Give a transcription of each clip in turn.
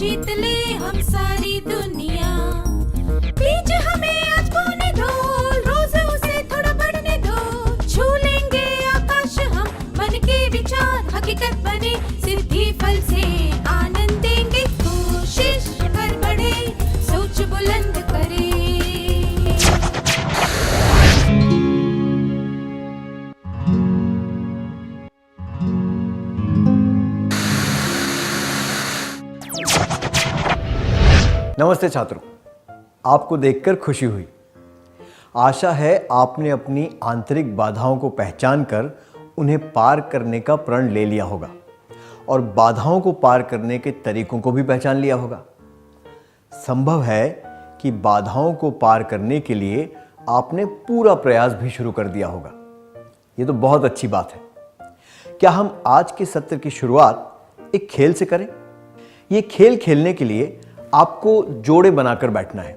जीत ले हम सारी दुनिया। बीच हमें आज बोने दो, रोज उसे थोड़ा बढ़ने दो। छू लेंगे आकाश हम, मन के विचार हकीकत बने। सिद्धि फल से आनंद देंगे, कोशिश कर बढ़े, सोच बुलंद करे। नमस्ते छात्रों, आपको देखकर खुशी हुई। आशा है आपने अपनी आंतरिक बाधाओं को पहचान कर उन्हें पार करने का प्रण ले लिया होगा और बाधाओं को पार करने के तरीकों को भी पहचान लिया होगा। संभव है कि बाधाओं को पार करने के लिए आपने पूरा प्रयास भी शुरू कर दिया होगा। ये तो बहुत अच्छी बात है। क्या हम आज के सत्र की शुरुआत एक खेल से करें? ये खेल खेलने के लिए आपको जोड़े बनाकर बैठना है।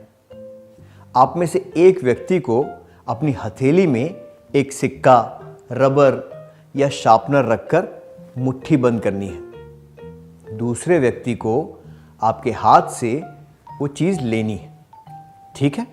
आप में से एक व्यक्ति को अपनी हथेली में एक सिक्का, रबर या शार्पनर रखकर मुट्ठी बंद करनी है। दूसरे व्यक्ति को आपके हाथ से वो चीज लेनी है। ठीक है?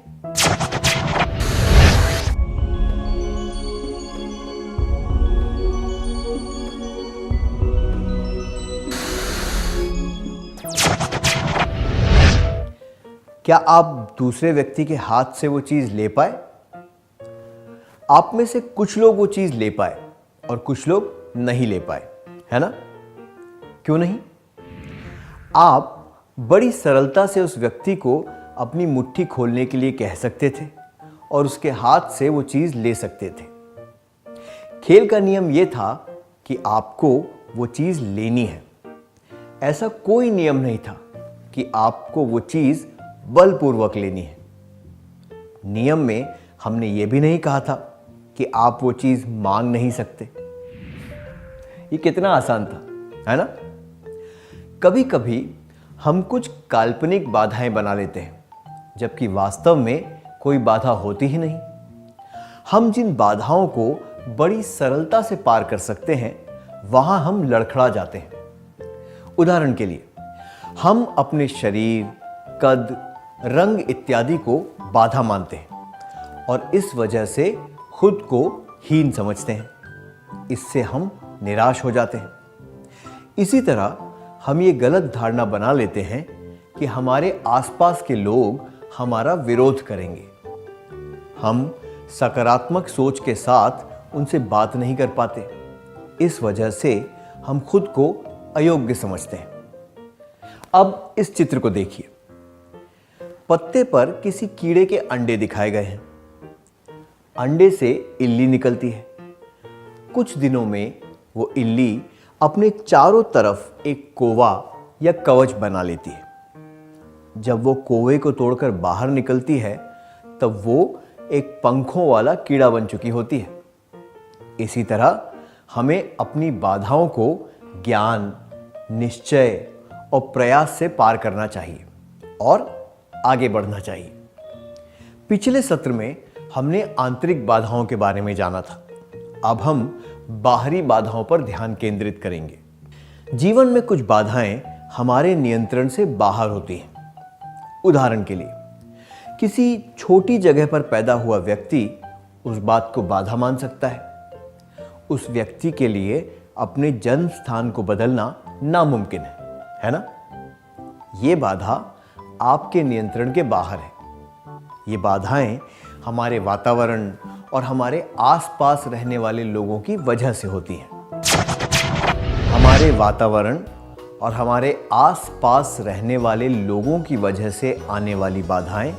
क्या आप दूसरे व्यक्ति के हाथ से वो चीज ले पाए? आप में से कुछ लोग वो चीज ले पाए और कुछ लोग नहीं ले पाए, है ना? क्यों नहीं? आप बड़ी सरलता से उस व्यक्ति को अपनी मुट्ठी खोलने के लिए कह सकते थे और उसके हाथ से वो चीज ले सकते थे। खेल का नियम यह था कि आपको वो चीज लेनी है। ऐसा कोई नियम नहीं था कि आपको वो चीज बलपूर्वक लेनी है। नियम में हमने ये भी नहीं कहा था कि आप वो चीज मांग नहीं सकते। ये कितना आसान था, है ना? कभी कभी हम कुछ काल्पनिक बाधाएं बना लेते हैं, जबकि वास्तव में कोई बाधा होती ही नहीं। हम जिन बाधाओं को बड़ी सरलता से पार कर सकते हैं, वहां हम लड़खड़ा जाते हैं। उदाहरण के लिए, हम अपने शरीर, कद, रंग इत्यादि को बाधा मानते हैं और इस वजह से खुद को हीन समझते हैं। इससे हम निराश हो जाते हैं। इसी तरह हम ये गलत धारणा बना लेते हैं कि हमारे आसपास के लोग हमारा विरोध करेंगे। हम सकारात्मक सोच के साथ उनसे बात नहीं कर पाते। इस वजह से हम खुद को अयोग्य समझते हैं। अब इस चित्र को देखिए। पत्ते पर किसी कीड़े के अंडे दिखाए गए हैं। अंडे से इल्ली निकलती है। कुछ दिनों में वो इल्ली अपने चारों तरफ एक कोवा या कवच बना लेती है। जब वो कोवे को तोड़कर बाहर निकलती है, तब वो एक पंखों वाला कीड़ा बन चुकी होती है। इसी तरह हमें अपनी बाधाओं को ज्ञान, निश्चय और प्रयास से पार करना चाहिए और आगे बढ़ना चाहिए। पिछले सत्र में हमने आंतरिक बाधाओं के बारे में जाना था। अब हम बाहरी बाधाओं पर ध्यान केंद्रित करेंगे। जीवन में कुछ बाधाएं हमारे नियंत्रण से बाहर होती हैं। उदाहरण के लिए, किसी छोटी जगह पर पैदा हुआ व्यक्ति उस बात को बाधा मान सकता है। उस व्यक्ति के लिए अपने जन्म स्थान को बदलना नामुमकिन है ना? ये बाधा आपके नियंत्रण के बाहर है। ये बाधाएं हमारे वातावरण और हमारे आसपास रहने वाले लोगों की वजह से होती हैं। हमारे वातावरण और हमारे आसपास रहने वाले लोगों की वजह से आने वाली बाधाएं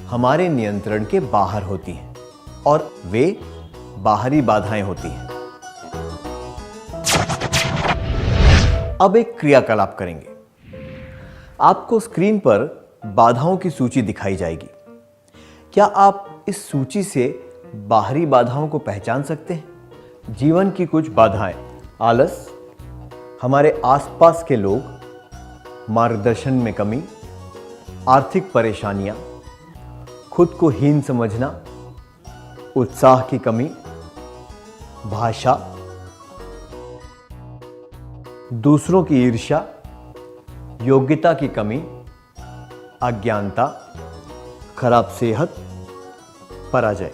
हमारे नियंत्रण के बाहर होती हैं और वे बाहरी बाधाएं होती हैं। अब एक क्रियाकलाप करेंगे। आपको स्क्रीन पर बाधाओं की सूची दिखाई जाएगी। क्या आप इस सूची से बाहरी बाधाओं को पहचान सकते हैं? जीवन की कुछ बाधाएं: आलस, हमारे आसपास के लोग, मार्गदर्शन में कमी, आर्थिक परेशानियां, खुद को हीन समझना, उत्साह की कमी, भाषा, दूसरों की ईर्ष्या, योग्यता की कमी, अज्ञानता, खराब सेहत, पराजय।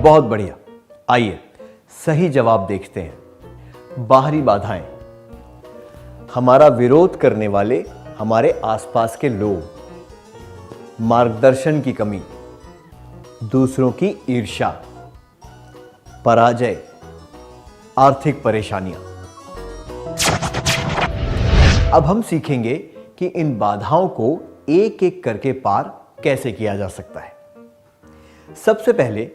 बहुत बढ़िया। आइए सही जवाब देखते हैं। बाहरी बाधाएं, हमारा विरोध करने वाले हमारे आसपास के लोग, मार्गदर्शन की कमी, दूसरों की ईर्ष्या, पराजय, आर्थिक परेशानियां। अब हम सीखेंगे कि इन बाधाओं को एक एक करके पार कैसे किया जा सकता है। सबसे पहले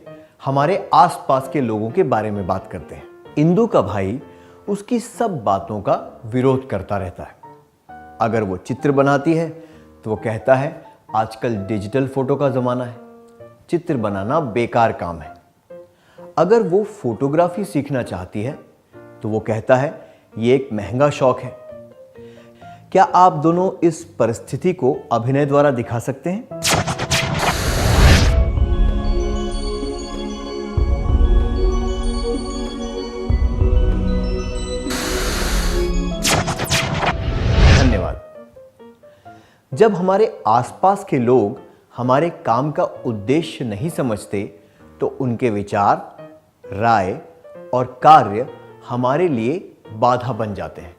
हमारे आसपास के लोगों के बारे में बात करते हैं। इंदु का भाई उसकी सब बातों का विरोध करता रहता है। अगर वो चित्र बनाती है तो वो कहता है आजकल डिजिटल फोटो का जमाना है, चित्र बनाना बेकार काम है। अगर वो फोटोग्राफी सीखना चाहती है तो वो कहता है ये एक महंगा शौक है। क्या आप दोनों इस परिस्थिति को अभिनय द्वारा दिखा सकते हैं? धन्यवाद। जब हमारे आसपास के लोग हमारे काम का उद्देश्य नहीं समझते तो उनके विचार, राय और कार्य हमारे लिए बाधा बन जाते हैं।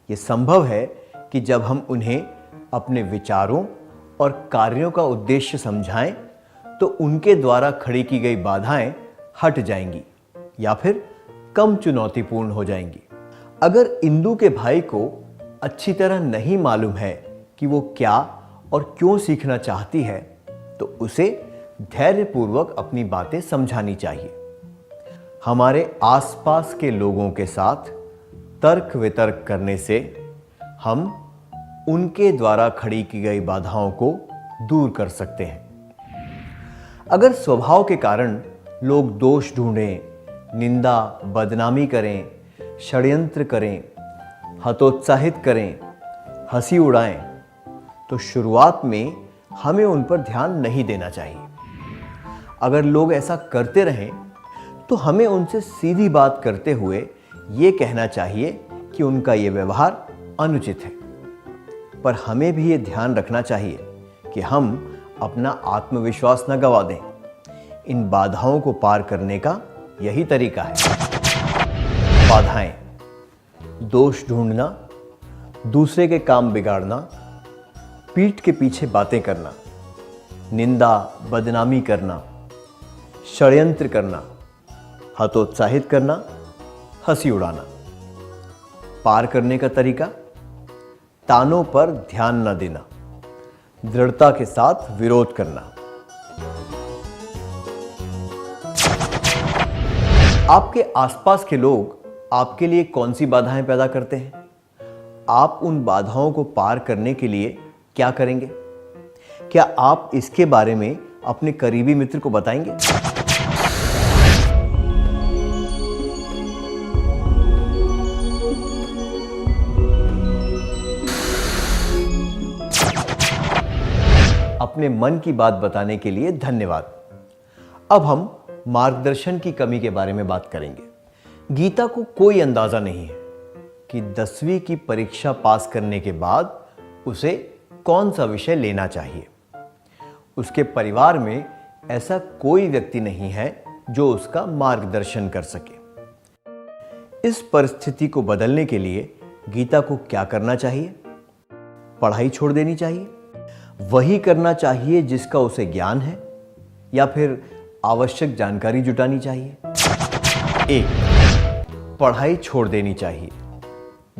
ये संभव है कि जब हम उन्हें अपने विचारों और कार्यों का उद्देश्य समझाएं तो उनके द्वारा खड़ी की गई बाधाएं हट जाएंगी या फिर कम चुनौतीपूर्ण हो जाएंगी। अगर इंदु के भाई को अच्छी तरह नहीं मालूम है कि वो क्या और क्यों सीखना चाहती है तो उसे धैर्यपूर्वक अपनी बातें समझानी चाहिए। हमारे आसपास के लोगों के साथ तर्क वितर्क करने से हम उनके द्वारा खड़ी की गई बाधाओं को दूर कर सकते हैं। अगर स्वभाव के कारण लोग दोष ढूंढें, निंदा बदनामी करें, षड्यंत्र करें, हतोत्साहित करें, हंसी उड़ाएं, तो शुरुआत में हमें उन पर ध्यान नहीं देना चाहिए। अगर लोग ऐसा करते रहें तो हमें उनसे सीधी बात करते हुए ये कहना चाहिए कि उनका ये व्यवहार अनुचित है। पर हमें भी ये ध्यान रखना चाहिए कि हम अपना आत्मविश्वास न गंवा दें। इन बाधाओं को पार करने का यही तरीका है। बाधाएं, दोष ढूंढना, दूसरे के काम बिगाड़ना, पीठ के पीछे बातें करना, निंदा बदनामी करना, षड्यंत्र करना, हतोत्साहित करना, हंसी उड़ाना। पार करने का तरीका, तानों पर ध्यान न देना, दृढ़ता के साथ विरोध करना। आपके आसपास के लोग आपके लिए कौन सी बाधाएं पैदा करते हैं? आप उन बाधाओं को पार करने के लिए क्या करेंगे? क्या आप इसके बारे में अपने करीबी मित्र को बताएंगे? अपने मन की बात बताने के लिए धन्यवाद। अब हम मार्गदर्शन की कमी के बारे में बात करेंगे। गीता को कोई अंदाजा नहीं है कि 10वीं की परीक्षा पास करने के बाद उसे कौन सा विषय लेना चाहिए। उसके परिवार में ऐसा कोई व्यक्ति नहीं है जो उसका मार्गदर्शन कर सके। इस परिस्थिति को बदलने के लिए गीता को क्या करना चाहिए? पढ़ाई छोड़ देनी चाहिए? वही करना चाहिए जिसका उसे ज्ञान है, या फिर आवश्यक जानकारी जुटानी चाहिए? 1. पढ़ाई छोड़ देनी चाहिए।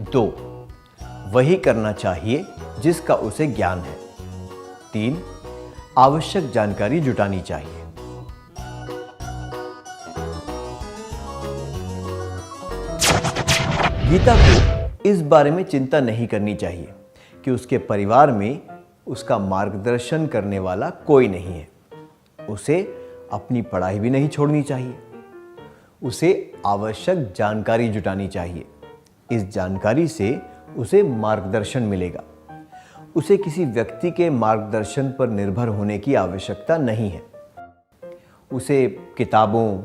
2. वही करना चाहिए जिसका उसे ज्ञान है। 3. आवश्यक जानकारी जुटानी चाहिए। गीता को इस बारे में चिंता नहीं करनी चाहिए कि उसके परिवार में उसका मार्गदर्शन करने वाला कोई नहीं है। उसे अपनी पढ़ाई भी नहीं छोड़नी चाहिए। उसे आवश्यक जानकारी जुटानी चाहिए। इस जानकारी से उसे मार्गदर्शन मिलेगा। उसे किसी व्यक्ति के मार्गदर्शन पर निर्भर होने की आवश्यकता नहीं है। उसे किताबों,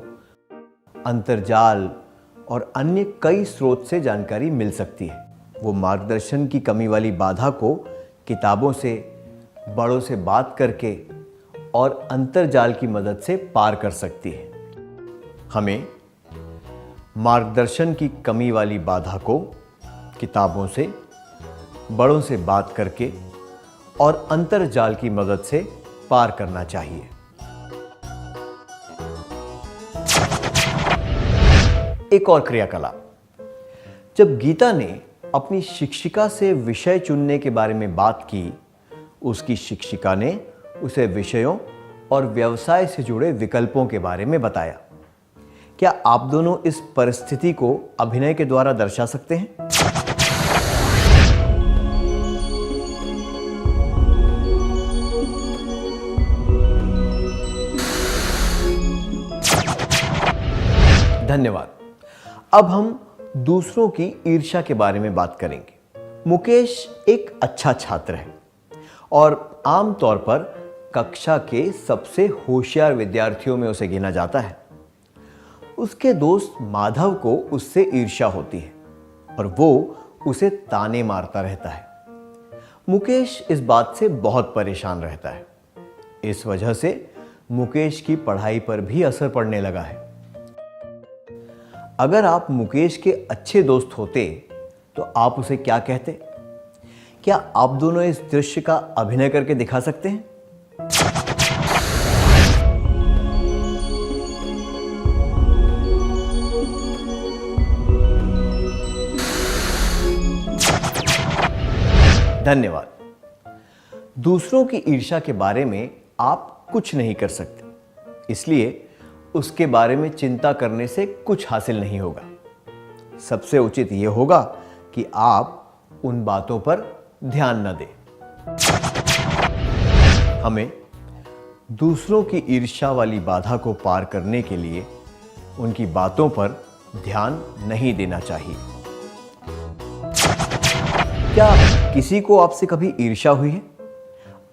अंतर्जाल और अन्य कई स्रोत से जानकारी मिल सकती है। वो मार्गदर्शन की कमी वाली बाधा को किताबों से, बड़ों से बात करके और अंतर्जाल की मदद से पार कर सकती है। हमें मार्गदर्शन की कमी वाली बाधा को किताबों से, बड़ों से बात करके और अंतर्जाल की मदद से पार करना चाहिए। एक और क्रियाकलाप। जब गीता ने अपनी शिक्षिका से विषय चुनने के बारे में बात की, उसकी शिक्षिका ने उसे विषयों और व्यवसाय से जुड़े विकल्पों के बारे में बताया। क्या आप दोनों इस परिस्थिति को अभिनय के द्वारा दर्शा सकते हैं? धन्यवाद। अब हम दूसरों की ईर्ष्या के बारे में बात करेंगे। मुकेश एक अच्छा छात्र है और आमतौर पर कक्षा के सबसे होशियार विद्यार्थियों में उसे गिना जाता है। उसके दोस्त माधव को उससे ईर्ष्या होती है और वो उसे ताने मारता रहता है। मुकेश इस बात से बहुत परेशान रहता है। इस वजह से मुकेश की पढ़ाई पर भी असर पड़ने लगा है। अगर आप मुकेश के अच्छे दोस्त होते तो आप उसे क्या कहते? क्या आप दोनों इस दृश्य का अभिनय करके दिखा सकते हैं? धन्यवाद। दूसरों की ईर्ष्या के बारे में आप कुछ नहीं कर सकते, इसलिए उसके बारे में चिंता करने से कुछ हासिल नहीं होगा। सबसे उचित यह होगा कि आप उन बातों पर ध्यान न दें। हमें दूसरों की ईर्ष्या वाली बाधा को पार करने के लिए उनकी बातों पर ध्यान नहीं देना चाहिए। क्या किसी को आपसे कभी ईर्ष्या हुई है?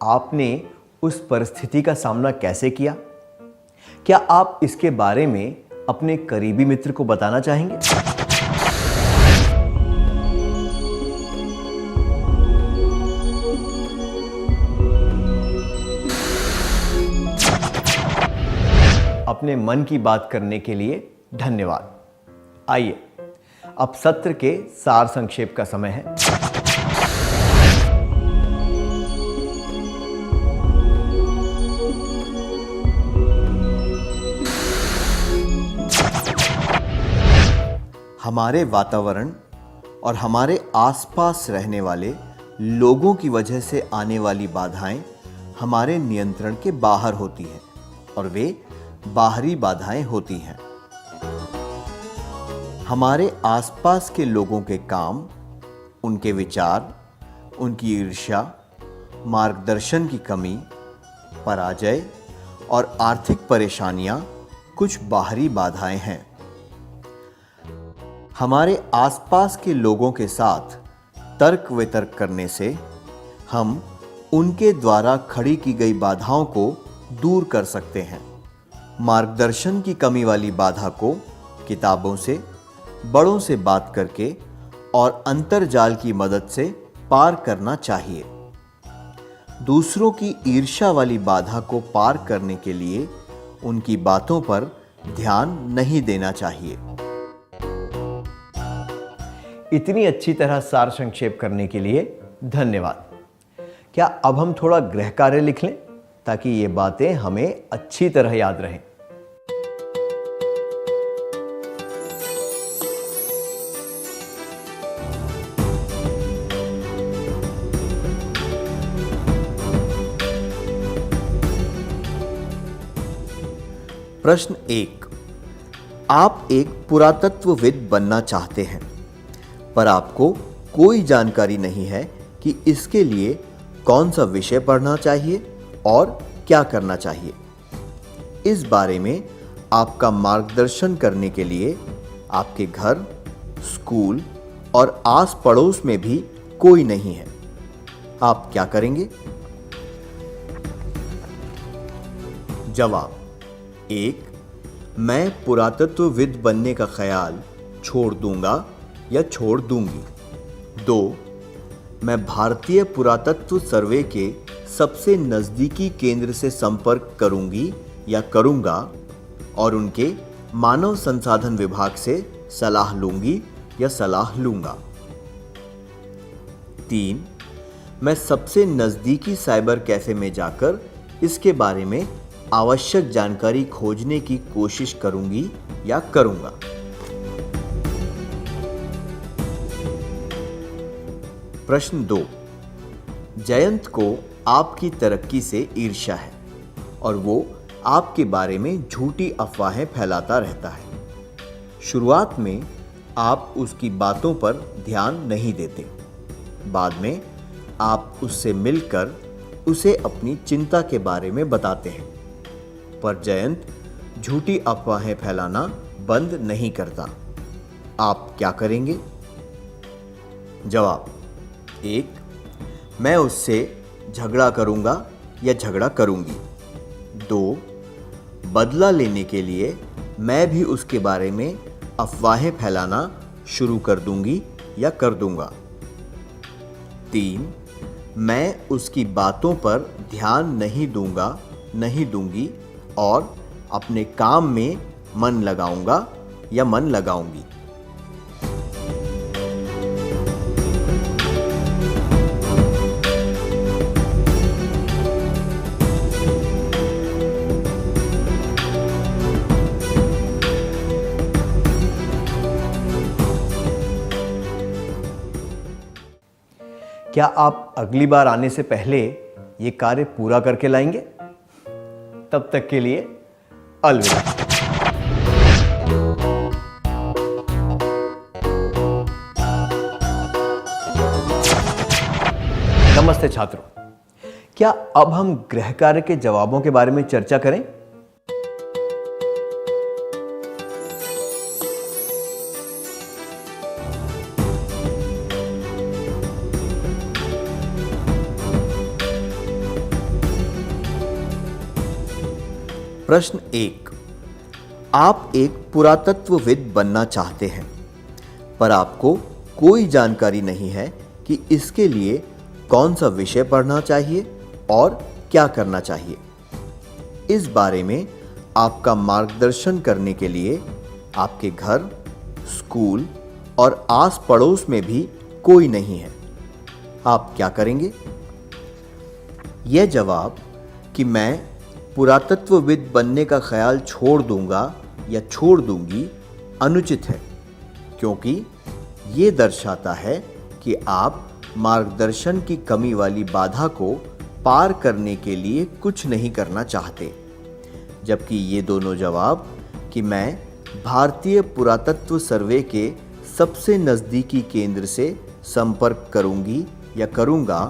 आपने उस परिस्थिति का सामना कैसे किया? क्या आप इसके बारे में अपने करीबी मित्र को बताना चाहेंगे? अपने मन की बात करने के लिए धन्यवाद। आइए, अब सत्र के सार संक्षेप का समय है। हमारे वातावरण और हमारे आसपास रहने वाले लोगों की वजह से आने वाली बाधाएं हमारे नियंत्रण के बाहर होती हैं और वे बाहरी बाधाएं होती हैं। हमारे आसपास के लोगों के काम, उनके विचार, उनकी ईर्ष्या, मार्गदर्शन की कमी, पराजय और आर्थिक परेशानियां कुछ बाहरी बाधाएं हैं। हमारे आसपास के लोगों के साथ तर्क वितर्क करने से हम उनके द्वारा खड़ी की गई बाधाओं को दूर कर सकते हैं। मार्गदर्शन की कमी वाली बाधा को किताबों से, बड़ों से बात करके और अंतर्जाल की मदद से पार करना चाहिए। दूसरों की ईर्ष्या वाली बाधा को पार करने के लिए उनकी बातों पर ध्यान नहीं देना चाहिए। इतनी अच्छी तरह सार संक्षेप करने के लिए धन्यवाद। क्या अब हम थोड़ा गृह कार्य लिख लें ताकि ये बातें हमें अच्छी तरह याद रहें? प्रश्न 1। आप एक पुरातत्वविद बनना चाहते हैं, पर आपको कोई जानकारी नहीं है कि इसके लिए कौन सा विषय पढ़ना चाहिए और क्या करना चाहिए। इस बारे में आपका मार्गदर्शन करने के लिए आपके घर, स्कूल और आस पड़ोस में भी कोई नहीं है। आप क्या करेंगे? जवाब: 1. मैं पुरातत्वविद बनने का ख्याल छोड़ दूंगा या छोड़ दूंगी। 2. मैं भारतीय पुरातत्व सर्वे के सबसे नज़दीकी केंद्र से संपर्क करूंगी या करूंगा और उनके मानव संसाधन विभाग से सलाह लूंगी या सलाह लूंगा। 3. मैं सबसे नज़दीकी साइबर कैफे में जाकर इसके बारे में आवश्यक जानकारी खोजने की कोशिश करूंगी या करूंगा। प्रश्न 2. जयंत को आपकी तरक्की से ईर्ष्या है और वो आपके बारे में झूठी अफवाहें फैलाता रहता है। शुरुआत में आप उसकी बातों पर ध्यान नहीं देते। बाद में आप उससे मिलकर उसे अपनी चिंता के बारे में बताते हैं। पर जयंत झूठी अफवाहें फैलाना बंद नहीं करता। आप क्या करेंगे? जवाब: 1. मैं उससे झगड़ा करूंगा या झगड़ा करूंगी। 2. बदला लेने के लिए मैं भी उसके बारे में अफवाहें फैलाना शुरू कर दूंगी या कर दूंगा। 3. मैं उसकी बातों पर ध्यान नहीं दूंगी और अपने काम में मन लगाऊंगा या मन लगाऊंगी। क्या आप अगली बार आने से पहले ये कार्य पूरा करके लाएंगे? तब तक के लिए अलविदा। नमस्ते छात्रों, क्या अब हम गृह कार्य के जवाबों के बारे में चर्चा करें? प्रश्न 1. आप एक पुरातत्वविद बनना चाहते हैं, पर आपको कोई जानकारी नहीं है कि इसके लिए कौन सा विषय पढ़ना चाहिए और क्या करना चाहिए। इस बारे में आपका मार्गदर्शन करने के लिए आपके घर, स्कूल और आस पड़ोस में भी कोई नहीं है। आप क्या करेंगे? यह जवाब कि मैं पुरातत्वविद बनने का ख्याल छोड़ दूंगा या छोड़ दूंगी अनुचित है, क्योंकि ये दर्शाता है कि आप मार्गदर्शन की कमी वाली बाधा को पार करने के लिए कुछ नहीं करना चाहते। जबकि ये दोनों जवाब कि मैं भारतीय पुरातत्व सर्वे के सबसे नज़दीकी केंद्र से संपर्क करूंगी या करूंगा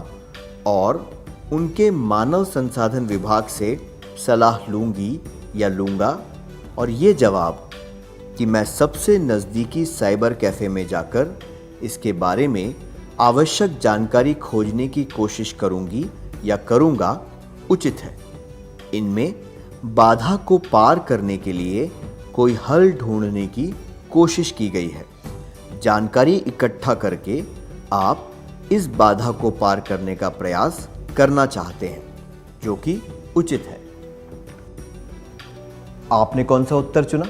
और उनके मानव संसाधन विभाग से सलाह लूंगी या लूंगा, और ये जवाब कि मैं सबसे नज़दीकी साइबर कैफ़े में जाकर इसके बारे में आवश्यक जानकारी खोजने की कोशिश करूंगी या करूंगा उचित है। इनमें बाधा को पार करने के लिए कोई हल ढूंढने की कोशिश की गई है। जानकारी इकट्ठा करके आप इस बाधा को पार करने का प्रयास करना चाहते हैं, जो कि उचित है। आपने कौन सा उत्तर चुना?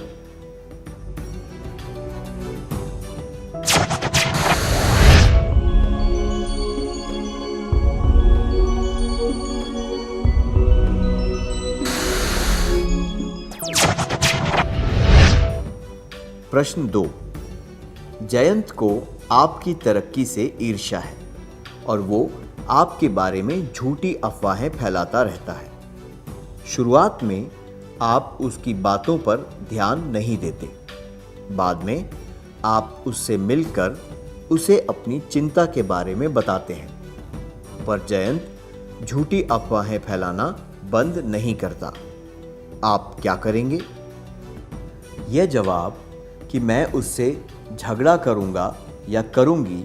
प्रश्न 2. जयंत को आपकी तरक्की से ईर्ष्या है और वो आपके बारे में झूठी अफवाहें फैलाता रहता है। शुरुआत में आप उसकी बातों पर ध्यान नहीं देते। बाद में आप उससे मिलकर उसे अपनी चिंता के बारे में बताते हैं। पर जयंत झूठी अफवाहें फैलाना बंद नहीं करता। आप क्या करेंगे? यह जवाब कि मैं उससे झगड़ा करूंगा या करूंगी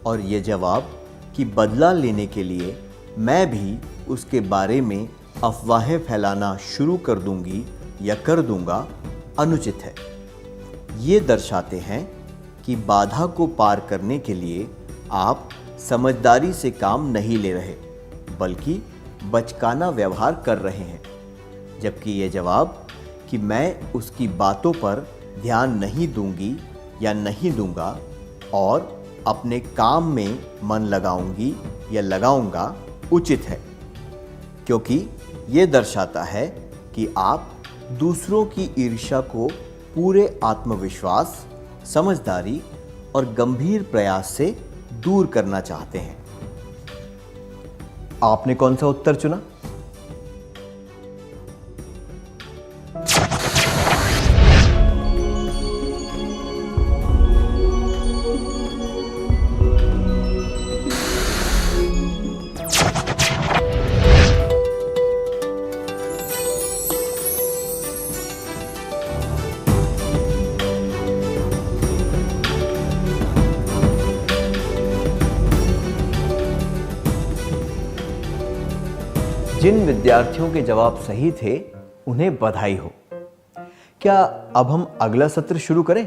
और यह जवाब कि बदला लेने के लिए मैं भी उसके बारे में अफवाहें फैलाना शुरू कर दूंगी या कर दूंगा अनुचित है। ये दर्शाते हैं कि बाधा को पार करने के लिए आप समझदारी से काम नहीं ले रहे, बल्कि बचकाना व्यवहार कर रहे हैं। जबकि ये जवाब कि मैं उसकी बातों पर ध्यान नहीं दूंगी या नहीं दूंगा और अपने काम में मन लगाऊंगी या लगाऊंगा उचित है, क्योंकि ये दर्शाता है कि आप दूसरों की ईर्ष्या को पूरे आत्मविश्वास, समझदारी और गंभीर प्रयास से दूर करना चाहते हैं। आपने कौन सा उत्तर चुना? जिन विद्यार्थियों के जवाब सही थे उन्हें बधाई हो। क्या अब हम अगला सत्र शुरू करें?